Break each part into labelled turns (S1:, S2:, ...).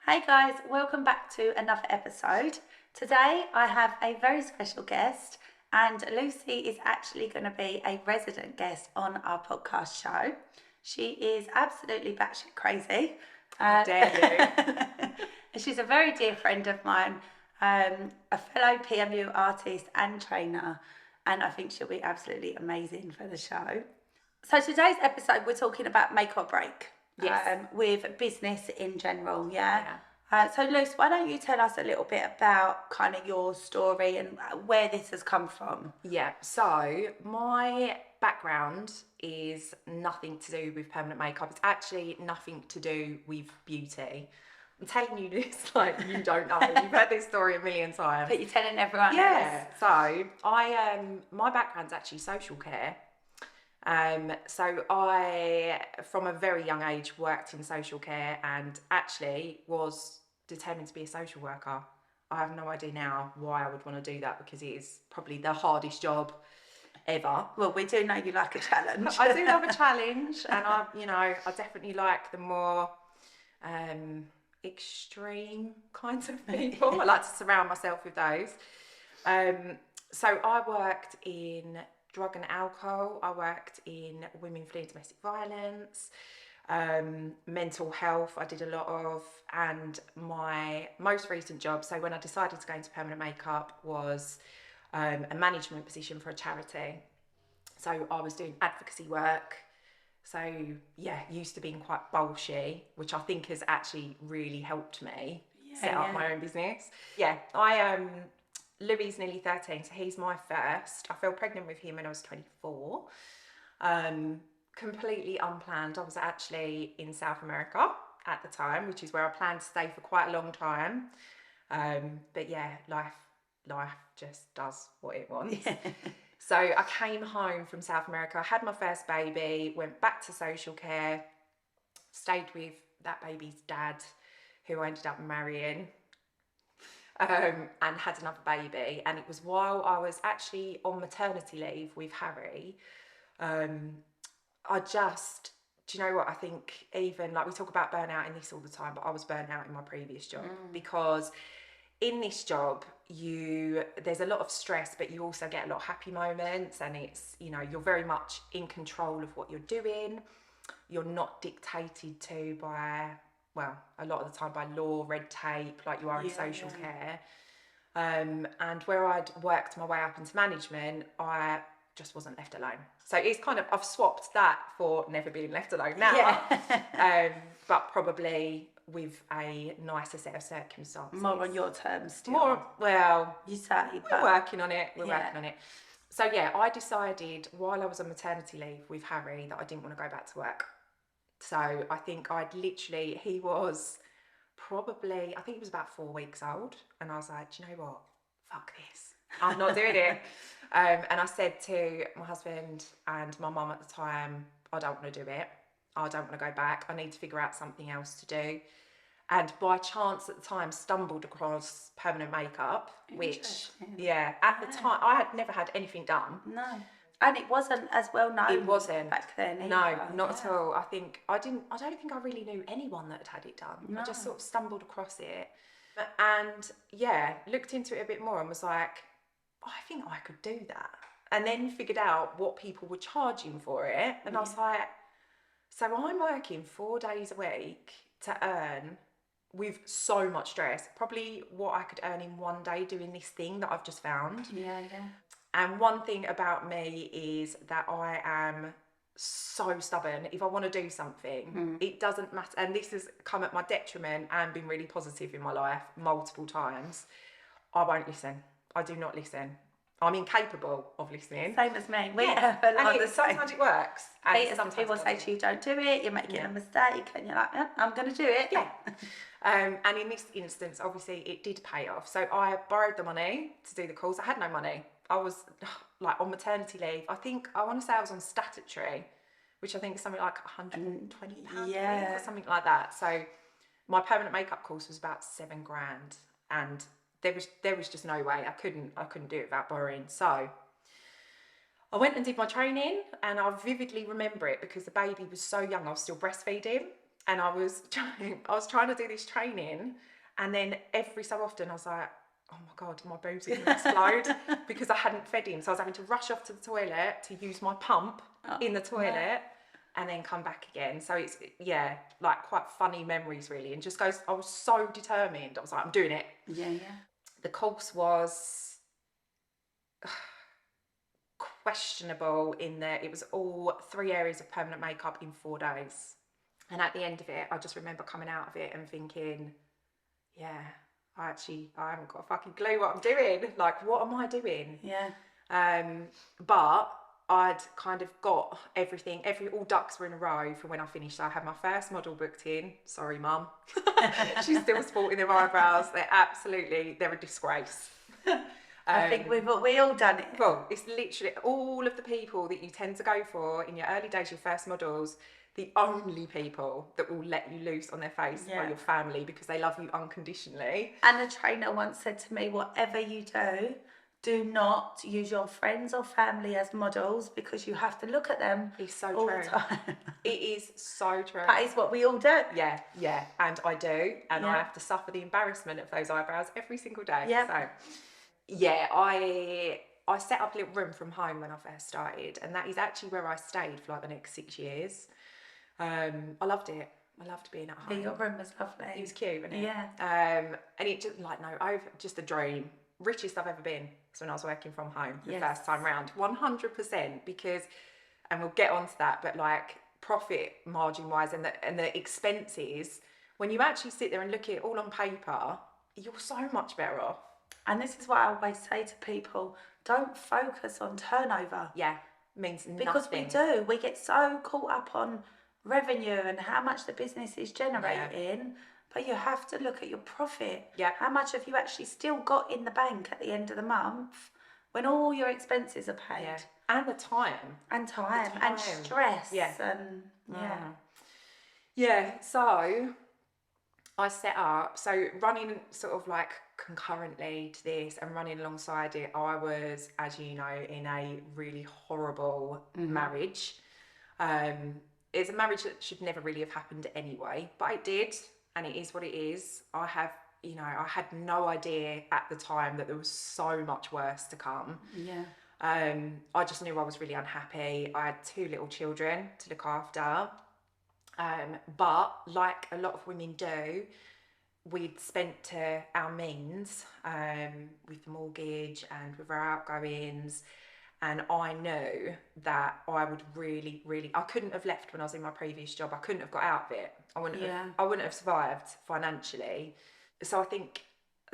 S1: Hey guys, welcome back to another episode. Today I have a very special guest, and Lucy is actually going to be a resident guest on our podcast show. She is absolutely batshit crazy.
S2: How dare you?
S1: She's a very dear friend of mine, a fellow PMU artist and trainer, and I think she'll be absolutely amazing for the show. So today's episode, we're talking about make or break.
S2: Yes.
S1: With business in general, yeah?
S2: Yeah.
S1: So Luce, why don't you tell us a little bit about kind of your story and where this has come from?
S2: Yeah, so my background is nothing to do with permanent makeup. It's actually nothing to do with beauty. I'm telling you this like you don't know. You've heard this story a million times.
S1: But you're telling everyone
S2: Yeah.
S1: else.
S2: So my background's actually social care. So I, from a very young age, worked in social care and actually was determined to be a social worker. I have no idea now why I would want to do that because it is probably the hardest job ever.
S1: Well, we do know you like a challenge.
S2: I do love a challenge, and I definitely like the more extreme kinds of people. I like to surround myself with those. So I worked in drug and alcohol. I worked in women fleeing domestic violence, mental health I did a lot of, and my most recent job, so when I decided to go into permanent makeup, was a management position for a charity. So I was doing advocacy work, so yeah, used to being quite bolshy, which I think has actually really helped me set up my own business. Yeah, Louis is nearly 13, so he's my first. I fell pregnant with him when I was 24. Completely unplanned. I was actually in South America at the time, which is where I planned to stay for quite a long time. But yeah, life just does what it wants. So I came home from South America, had my first baby, went back to social care, stayed with that baby's dad, who I ended up marrying. And had another baby, and it was while I was actually on maternity leave with Harry. Do you know what, I think even like we talk about burnout in this all the time, but I was burnt out in my previous job because in this job there's a lot of stress, but you also get a lot of happy moments, and it's, you're very much in control of what you're doing. You're not dictated to by, well, a lot of the time by law, red tape, like you are in social care. And where I'd worked my way up into management, I just wasn't left alone. So it's kind of, I've swapped that for never being left alone now, but probably with a nicer set of circumstances.
S1: More on your terms still.
S2: More, well,
S1: you say,
S2: we're working on it. We're working on it. So yeah, I decided while I was on maternity leave with Harry that I didn't want to go back to work. So I think he was probably, I think he was about 4 weeks old. And I was like, do you know what? Fuck this. I'm not doing it. And I said to my husband and my mum at the time, I don't want to do it. I don't want to go back. I need to figure out something else to do. And by chance at the time stumbled across permanent makeup, which, at the time, I had never had anything done.
S1: No. And it wasn't as well known.
S2: It wasn't
S1: back then either.
S2: No, not at all. I don't think I really knew anyone that had it done. No. I just sort of stumbled across it, and looked into it a bit more and was like, I think I could do that. And then figured out what people were charging for it, and I was like, so I'm working 4 days a week to earn, with so much stress, probably what I could earn in 1 day doing this thing that I've just found. And one thing about me is that I am so stubborn. If I want to do something, it doesn't matter. And this has come at my detriment and been really positive in my life multiple times. I won't listen. I do not listen. I'm incapable of listening.
S1: Same as me.
S2: Sometimes it works.
S1: And sometimes people say to you, don't do it, you're making a mistake. And you're like, I'm going to do it.
S2: Yeah. And in this instance, obviously, it did pay off. So I borrowed the money to do the calls. I had no money. I was like on maternity leave. I want to say I was on statutory, which I think is something like £120 or something like that. So my permanent makeup course was about £7,000, and there was just no way I couldn't do it without borrowing. So I went and did my training, and I vividly remember it because the baby was so young. I was still breastfeeding. and I was trying to do this training, and then every so often I was like, oh my God, my boobs are going to explode because I hadn't fed him. So I was having to rush off to the toilet to use my pump in the toilet and then come back again. So it's, yeah, like quite funny memories really. And just goes, I was so determined. I was like, I'm doing it.
S1: Yeah.
S2: The course was questionable in that it was all 3 areas of permanent makeup in 4 days. And at the end of it, I just remember coming out of it and thinking, yeah, I haven't got a fucking clue what I'm doing. Like, what am I doing?
S1: Yeah.
S2: But I'd kind of got everything, all ducks were in a row for when I finished. So I had my first model booked in. Sorry, Mum. She's still sporting them eyebrows. They're a disgrace.
S1: I think we all done it.
S2: Well, it's literally all of the people that you tend to go for in your early days, your first models, the only people that will let you loose on their face are your family because they love you unconditionally.
S1: And the trainer once said to me, whatever you do not use your friends or family as models because you have to look at them all the time.
S2: It is so true.
S1: That is what we all do.
S2: Yeah, and I do. And I have to suffer the embarrassment of those eyebrows every single day.
S1: Yeah.
S2: So, yeah, I set up a little room from home when I first started, and that is actually where I stayed for like the next 6 years. I loved it. I loved being at home.
S1: Yeah, your room was lovely.
S2: It was cute, wasn't it?
S1: Yeah.
S2: And it just just a dream. Richest I've ever been is when I was working from home the first time round. 100%, because, and we'll get onto that, but like profit margin wise and the expenses, when you actually sit there and look at it all on paper, you're so much better off.
S1: And this is what I always say to people, don't focus on turnover.
S2: Yeah, means nothing.
S1: Because we do. We get so caught up on revenue and how much the business is generating, but you have to look at your profit.
S2: Yeah.
S1: How much have you actually still got in the bank at the end of the month when all your expenses are paid?
S2: Yeah. And the time.
S1: And stress.
S2: Yeah.
S1: And
S2: Yeah, so I set up, so running sort of like concurrently to this and running alongside it, I was, as you know, in a really horrible marriage. It's a marriage that should never really have happened anyway, but it did, and it is what it is. I had no idea at the time that there was so much worse to come.
S1: Yeah.
S2: I just knew I was really unhappy. I had 2 little children to look after. But like a lot of women do, we'd spent to our means with the mortgage and with our outgoings. And I knew that I would really, I couldn't have left when I was in my previous job. I couldn't have got out of it. I wouldn't have survived financially. So I think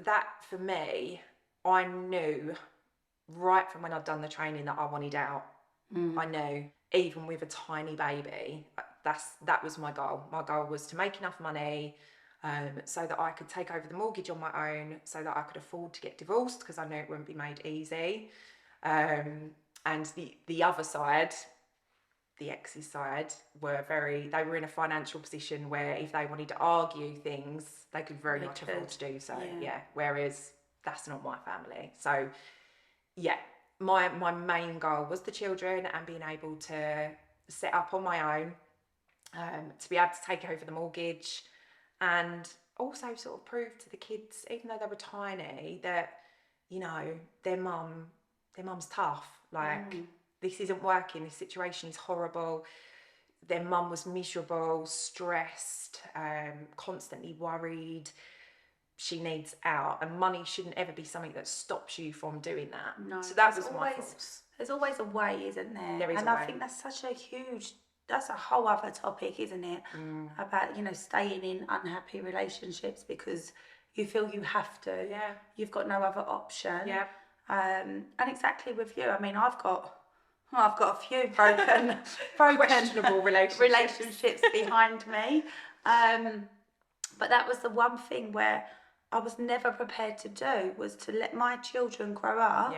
S2: that for me, I knew right from when I'd done the training that I wanted out. I knew, even with a tiny baby, that was my goal. My goal was to make enough money so that I could take over the mortgage on my own, so that I could afford to get divorced, because I knew it wouldn't be made easy. And the other side, the ex's side, they were in a financial position where if they wanted to argue things, they could very much afford to do so. Yeah. Whereas that's not my family. So yeah, my main goal was the children and being able to set up on my own, to be able to take over the mortgage, and also sort of prove to the kids, even though they were tiny, that, you know, their mum's tough. Like, this isn't working, this situation is horrible. Their mum was miserable, stressed, constantly worried. She needs out, and money shouldn't ever be something that stops you from doing that.
S1: No,
S2: so that was my thoughts.
S1: There's always a way, isn't there?
S2: There is
S1: and
S2: a
S1: I
S2: way.
S1: think that's that's a whole other topic, isn't it? About, you know, staying in unhappy relationships because you feel you have to.
S2: Yeah.
S1: You've got no other option.
S2: Yeah.
S1: And exactly with you. I mean, I've got a few broken
S2: questionable
S1: relationships behind me. But that was the one thing where I was never prepared to do, was to let my children grow up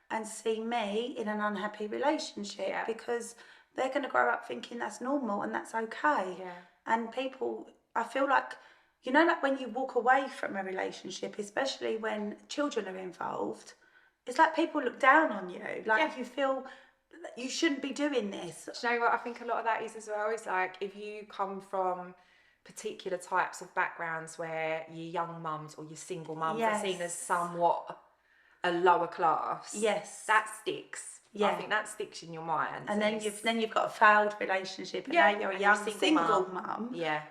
S1: and see me in an unhappy relationship, because they're going to grow up thinking that's normal and that's okay.
S2: Yeah.
S1: And people, I feel like, you know, like when you walk away from a relationship, especially when children are involved, it's like people look down on you. Like you feel you shouldn't be doing this.
S2: Do you know what I think a lot of that is as well? Is like, if you come from particular types of backgrounds where your young mums or your single mums are seen as
S1: Yes.
S2: somewhat a lower class.
S1: Yes.
S2: That sticks.
S1: Yeah.
S2: I think that sticks in your mind.
S1: And then you've got a failed relationship, and now you're a young single mum.
S2: Yeah.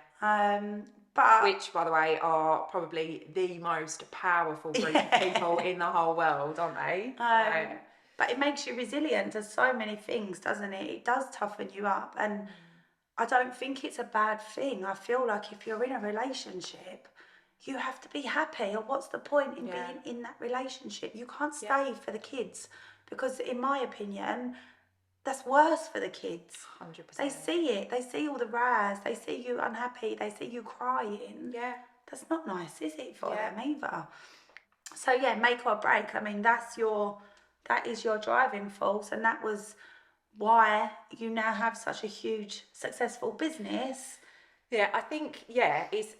S1: But
S2: which, by the way, are probably the most powerful group of people in the whole world, aren't they?
S1: But it makes you resilient to so many things, doesn't it? It does toughen you up, and I don't think it's a bad thing. I feel like if you're in a relationship, you have to be happy, or what's the point in being in that relationship? You can't stay for the kids, because in my opinion, that's worse for the kids.
S2: 100%.
S1: They see it. They see all the raz. They see you unhappy. They see you crying.
S2: Yeah.
S1: That's not nice, is it, for them either? So yeah, make or break. I mean, that is your driving force, and that was why you now have such a huge, successful business.
S2: Yeah, I think it's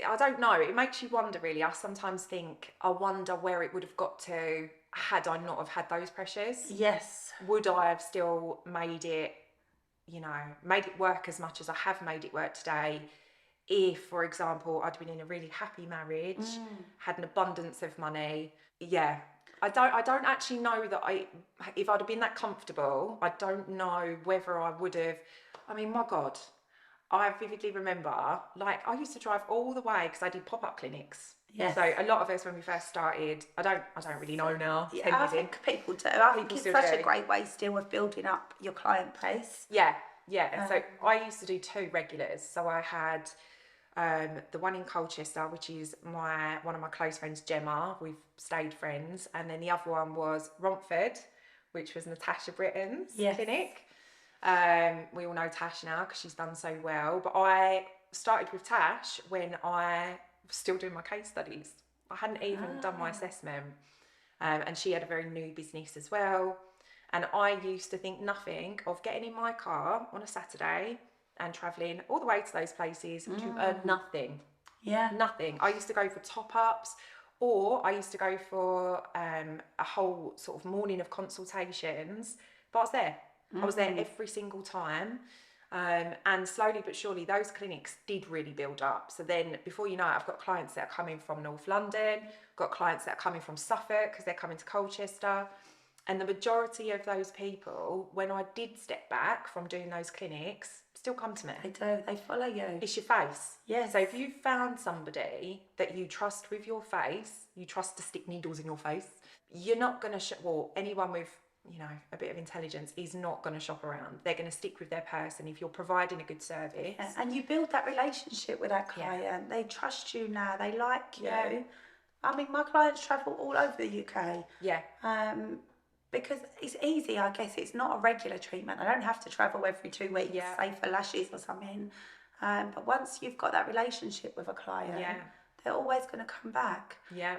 S2: I don't know. It makes you wonder, really. I sometimes think, I wonder where it would have got to had I not have had those pressures.
S1: Yes.
S2: Would I have still made it work as much as I have made it work today? If, for example, I'd been in a really happy marriage, had an abundance of money. Yeah. I don't actually know that if I'd have been that comfortable, I don't know whether I would have. I mean, my God, I vividly remember, like, I used to drive all the way because I did pop-up clinics.
S1: Yes.
S2: So a lot of us, when we first started, I don't really know now.
S1: Yeah, I think people do. I think it's such a great way still of building up your client base.
S2: Yeah. So I used to do 2 regulars. So I had the one in Colchester, which is one of my close friends, Gemma. We've stayed friends. And then the other one was Romford, which was Natasha Britton's clinic. We all know Tash now because she's done so well. But I started with Tash when I was still doing my case studies. I hadn't even done my assessment. And she had a very new business as well. And I used to think nothing of getting in my car on a Saturday and travelling all the way to those places to earn nothing.
S1: Yeah.
S2: Nothing. I used to go for top-ups, or I used to go for a whole sort of morning of consultations. But I was there. I was there every single time. And slowly but surely, those clinics did really build up. So then, before you know it, I've got clients that are coming from North London, got clients that are coming from Suffolk because they're coming to Colchester. And the majority of those people, when I did step back from doing those clinics, still come to me.
S1: They do. They follow you.
S2: It's your face.
S1: Yes.
S2: So if you found somebody that you trust with your face, you trust to stick needles in your face, you're not going to anyone with, a bit of intelligence is not going to shop around. They're going to stick with their person if you're providing a good service.
S1: Yeah. And you build that relationship with that client. Yeah. They trust you now. They like you. Yeah. I mean, my clients travel all over the UK.
S2: Yeah.
S1: Because it's easy, I guess. It's not a regular treatment. I don't have to travel every 2 weeks, say for lashes or something. But once you've got that relationship with a client, they're always going to come back.
S2: Yeah.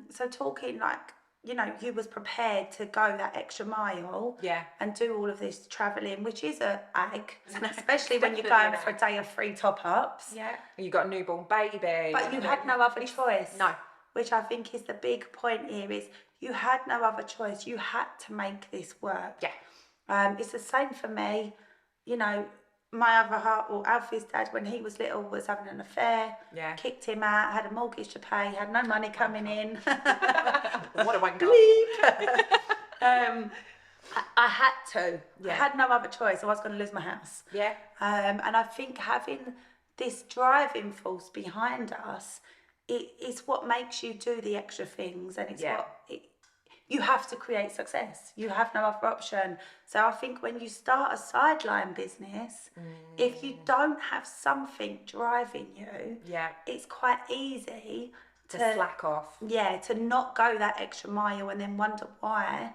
S1: So talking like, you was prepared to go that extra mile and do all of this travelling, which is a ag, especially when you're going for a day of free top-ups.
S2: Yeah. You got a newborn baby.
S1: But you had no other choice.
S2: No.
S1: Which I think is the big point here is you had no other choice. You had to make this work.
S2: Yeah.
S1: It's the same for me. My other half, or Alfie's dad, when he was little, was having an affair. Yeah. Kicked him out, had a mortgage to pay, had no money coming in.
S2: What a wanker.
S1: I had to.
S2: Yeah.
S1: I had no other choice. I was going to lose my house.
S2: Yeah.
S1: And I think having this driving force behind us, it's what makes you do the extra things, and it's you have to create success. You have no other option. So I think when you start a sideline business, if you don't have something driving you, it's quite easy
S2: to slack off.
S1: Yeah, to not go that extra mile and then wonder why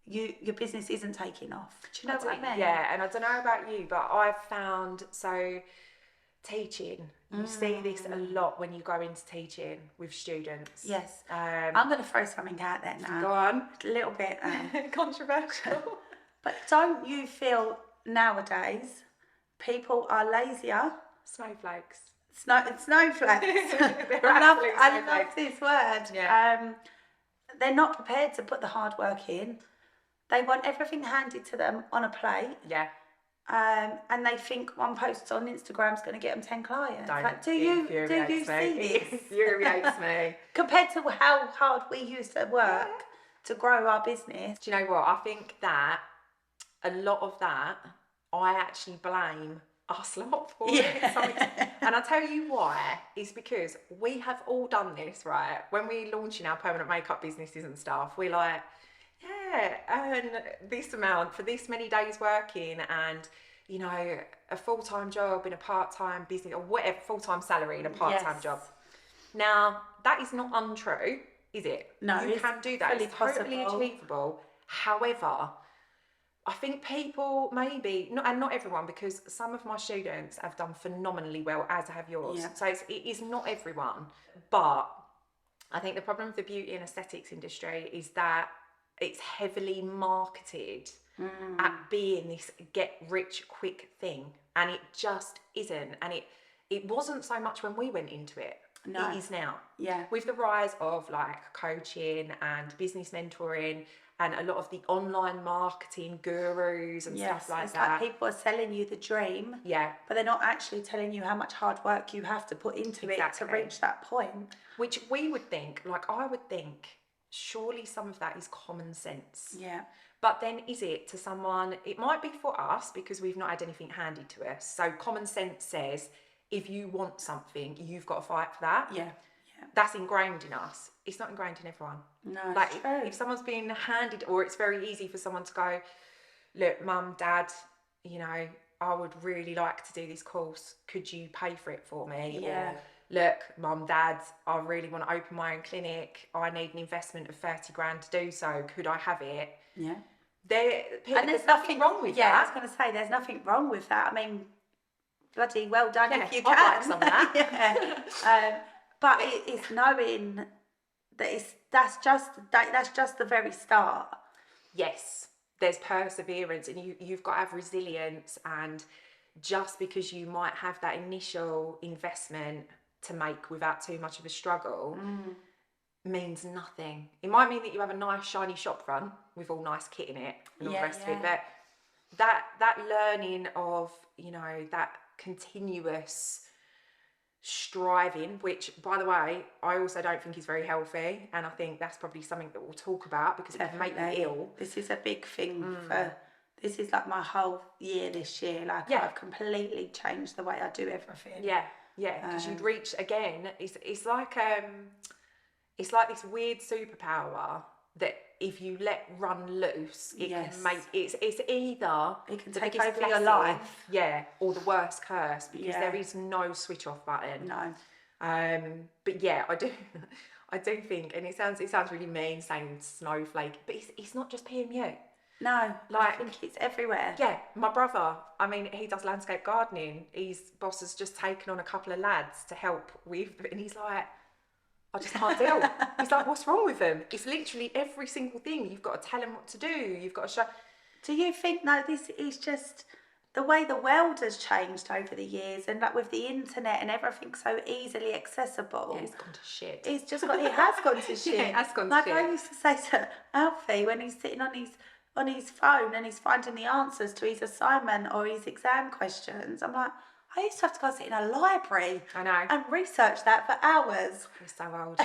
S1: your business isn't taking off. Do you know what I mean?
S2: Yeah, and I don't know about you, but I've found teaching. You see this a lot when you go into teaching with students.
S1: Yes. I'm going to throw something out there now.
S2: Go on.
S1: A little bit
S2: controversial.
S1: But don't you feel nowadays people are lazier?
S2: Snowflakes.
S1: Snowflakes. I love this word.
S2: Yeah.
S1: They're not prepared to put the hard work in. They want everything handed to them on a plate.
S2: Yeah.
S1: and they think one post on Instagram is going to get them 10 clients.
S2: Don't.
S1: Like, do you see this?
S2: It infuriates me.
S1: Compared to how hard we used to work to grow our business.
S2: Do you know what? I think that a lot of that, I actually blame us lot for it. And I'll tell you why. It's because we have all done this, right? When we're launching our permanent makeup businesses and stuff, we're like, earn this amount for this many days working, and you know, a full-time job in a part-time business, or whatever, full-time salary in a part-time job. Now, that is not untrue, is it?
S1: No,
S2: you can do that. It's totally achievable. However, I think people maybe, not everyone, because some of my students have done phenomenally well, as have yours.
S1: Yeah.
S2: So it is not everyone. But I think the problem with the beauty and aesthetics industry is that it's heavily marketed at being this get rich quick thing. And it just isn't. And it wasn't so much when we went into it.
S1: No.
S2: It is now.
S1: Yeah.
S2: With the rise of like coaching and business mentoring and a lot of the online marketing gurus and stuff like that.
S1: Like people are selling you the dream.
S2: Yeah.
S1: But they're not actually telling you how much hard work you have to put into it to reach that point.
S2: Which we would think, like I would think, surely some of that is common sense.
S1: Yeah.
S2: But then is it to someone, it might be for us because we've not had anything handed to us. So common sense says, if you want something, you've got to fight for that.
S1: Yeah.
S2: That's ingrained in us. It's not ingrained in everyone.
S1: No,
S2: like
S1: it's true.
S2: If someone's being handed, or it's very easy for someone to go, look, mum, dad, you know, I would really like to do this course. Could you pay for it for me?
S1: Yeah.
S2: Or, look, mum, dad, I really want to open my own clinic. I need an investment of 30 grand to do so. Could I have it?
S1: Yeah.
S2: There's nothing wrong with that.
S1: Yeah, I was going to say, there's nothing wrong with that. I mean, bloody well done if you can.
S2: I'd like some of that.
S1: But it's knowing that that's just the very start.
S2: Yes, there's perseverance, and you've got to have resilience. And just because you might have that initial investment to make without too much of a struggle means nothing. It might mean that you have a nice shiny shop front with all nice kit in it and all the rest of it, but that learning of, you know, that continuous striving, which by the way I also don't think is very healthy, and I think that's probably something that we'll talk about because it can make you ill.
S1: This is a big thing this is like my whole year this year. Like I've completely changed the way I do everything.
S2: Because you'd reach again, it's like this weird superpower that if you let run loose, it can make it's either
S1: it can take over your life,
S2: or the worst curse, because there is no switch off button.
S1: No.
S2: But yeah, I do think, and it sounds really mean saying snowflake, but it's not just PMU.
S1: No,
S2: like,
S1: I think it's everywhere.
S2: Yeah, my brother, I mean, he does landscape gardening. His boss has just taken on a couple of lads to help with, and he's like, I just can't deal. He's like, what's wrong with them? It's literally every single thing. You've got to tell them what to do. You've got to show.
S1: Do you think, no, this is just the way the world has changed over the years, and like with the internet and everything so easily accessible.
S2: Yeah, it's gone to shit.
S1: It has gone to shit.
S2: Yeah, it has gone
S1: to
S2: shit.
S1: Like I used to say to Alfie when he's sitting on his phone and he's finding the answers to his assignment or his exam questions, I'm like, I used to have to go sit in a library and research that for hours.
S2: We're so old.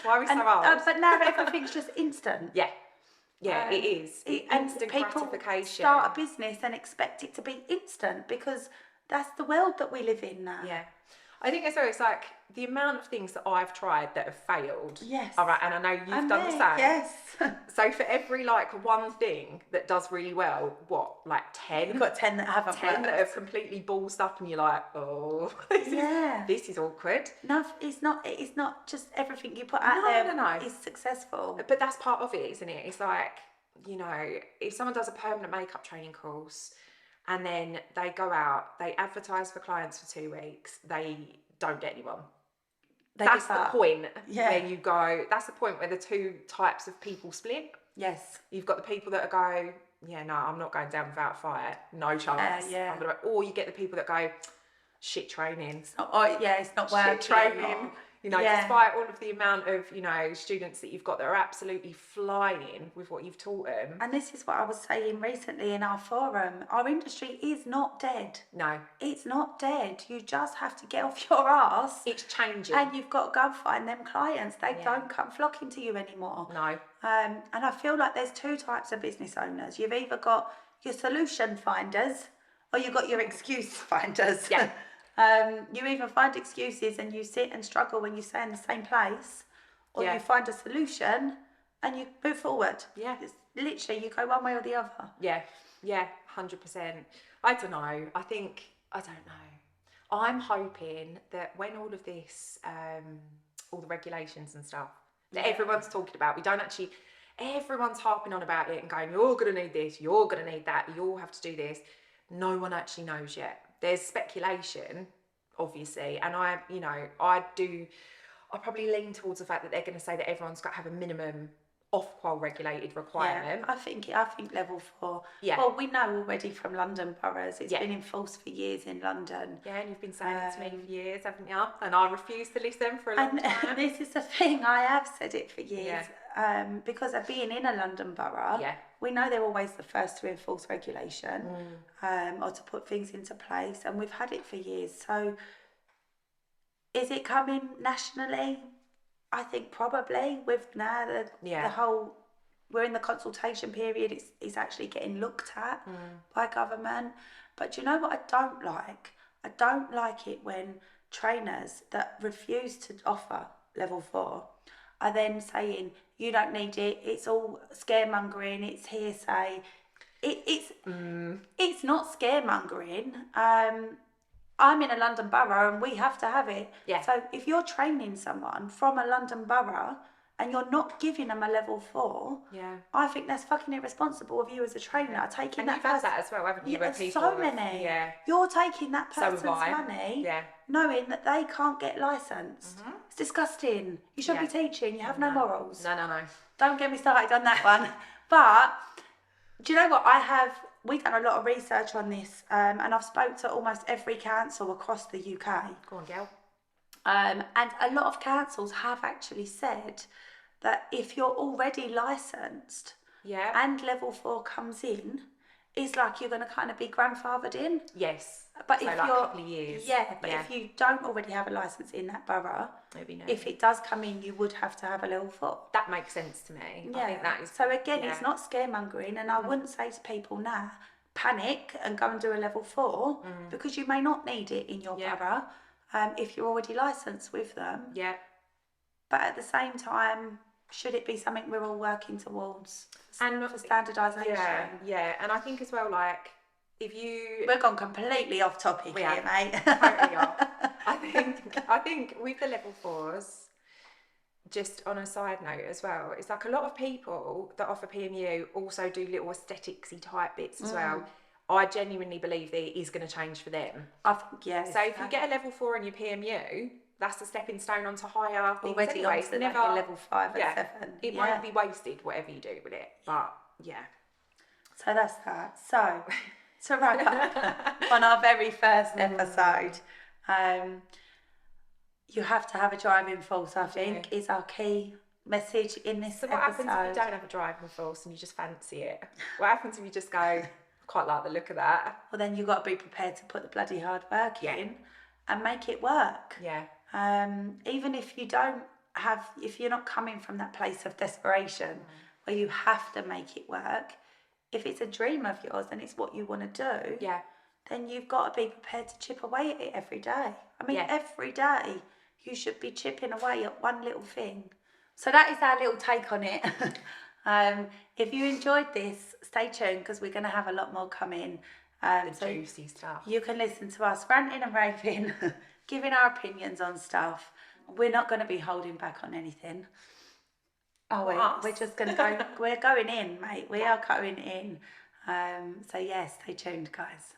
S2: Why are we so old?
S1: But now everything's just instant.
S2: Yeah, it is. Instant
S1: people
S2: gratification.
S1: Start a business and expect it to be instant because that's the world that we live in now.
S2: Yeah. I think as well, it's like the amount of things that I've tried that have failed.
S1: Yes.
S2: All right, and I know you've done the same.
S1: Yes.
S2: So for every like one thing that does really well, what, like 10?
S1: You've got 10 that haven't
S2: 10
S1: worked.
S2: that have completely ballsed up, and you're like, oh, this is awkward.
S1: No, it's not just everything you put out there is successful.
S2: But that's part of it, isn't it? It's like, you know, if someone does a permanent makeup training course, and then they go out, they advertise for clients for 2 weeks, they don't get anyone. That's the point where you go, that's the point where the two types of people split.
S1: Yes.
S2: You've got the people that go, yeah, no, I'm not going down without a fight, no chance. Or you get the people that go, shit training.
S1: It's not working.
S2: Shit training. You know, despite all of the amount of, you know, students that you've got that are absolutely flying with what you've taught them.
S1: And this is what I was saying recently in our forum. Our industry is not dead.
S2: No.
S1: It's not dead. You just have to get off your ass.
S2: It's changing.
S1: And you've got to go find them clients. They don't come flocking to you anymore.
S2: No.
S1: And I feel like there's two types of business owners. You've either got your solution finders or you've got your excuse finders.
S2: Yeah.
S1: You either find excuses and you sit and struggle when you stay in the same place, or you find a solution and you move forward.
S2: Yeah.
S1: It's literally, you go one way or the other.
S2: Yeah, 100%. I don't know. I don't know. I'm hoping that when all of this, all the regulations and stuff that everyone's talking about, everyone's harping on about it and going, you're going to need this, you're going to need that, you all have to do this. No one actually knows yet. There's speculation, obviously, and I probably lean towards the fact that they're going to say that everyone's got to have a minimum Ofqual regulated requirement.
S1: I think level 4.
S2: Yeah.
S1: Well, we know already from London boroughs, it's been enforced for years in London.
S2: Yeah, and you've been saying it to me for years, haven't you? And I refuse to listen for a long time.
S1: And this is the thing, I have said it for years. Because of being in a London borough, we know they're always the first to enforce regulation or to put things into place, and we've had it for years. So is it coming nationally? I think probably. With now the whole, we're in the consultation period, it's actually getting looked at by government. But do you know what I don't like? I don't like it when trainers that refuse to offer level 4 are then saying, you don't need it, it's all scaremongering, it's hearsay. It's not scaremongering. I'm in a London borough and we have to have it.
S2: Yeah.
S1: So if you're training someone from a London borough and you're not giving them a level 4, I think that's fucking irresponsible of you as a trainer. Taking that
S2: you've had that as well, haven't you?
S1: Yeah, so many. Yeah. You're taking that person's money, knowing that they can't get licensed. It's disgusting. You shouldn't be teaching. You have no morals.
S2: No.
S1: Don't get me started on that one. But do you know what? We've done a lot of research on this, and I've spoke to almost every council across the UK.
S2: Go on, girl.
S1: And a lot of councils have actually said that if you're already licensed and level 4 comes in, it's like you're going to kind of be grandfathered in.
S2: Yes.
S1: But
S2: so
S1: if
S2: like
S1: you're,
S2: a couple of years.
S1: If you don't already have a licence in that borough, if it does come in, you would have to have a level 4.
S2: That makes sense to me. I think that is.
S1: So again, it's not scaremongering, and I wouldn't say to people now, panic and go and do a level 4 because you may not need it in your borough if you're already licensed with them. Yeah. But at the same time, should it be something we're all working towards and for standardisation?
S2: Yeah, and I think as well, like,
S1: we're gone completely off topic here, mate.
S2: Totally off. I think with the level 4s, just on a side note as well, it's like a lot of people that offer PMU also do little aestheticsy type bits as well. I genuinely believe that it is going to change for them.
S1: I think, yes.
S2: So if you get a level 4 in your PMU, that's a stepping stone onto higher things
S1: already
S2: anyway.
S1: Onto like your level 5 and 7.
S2: It won't be wasted, whatever you do with it. But
S1: so that's that. So to wrap up on our very first episode, you have to have a driving force, I think, is our key message in this episode.
S2: So what happens if you don't have a driving force and you just fancy it? What happens if you just go, I quite like the look of that?
S1: Well, then you've got to be prepared to put the bloody hard work in and make it work.
S2: Yeah.
S1: Even if if you're not coming from that place of desperation where you have to make it work, if it's a dream of yours and it's what you want to do, then you've got to be prepared to chip away at it every day. I mean, every day you should be chipping away at one little thing. So that is our little take on it. If you enjoyed this, stay tuned because we're going to have a lot more coming.
S2: Juicy stuff.
S1: You can listen to us ranting and raving, giving our opinions on stuff. We're not going to be holding back on anything. We're just going to go. We're going in, mate. We are going in. So stay tuned, guys.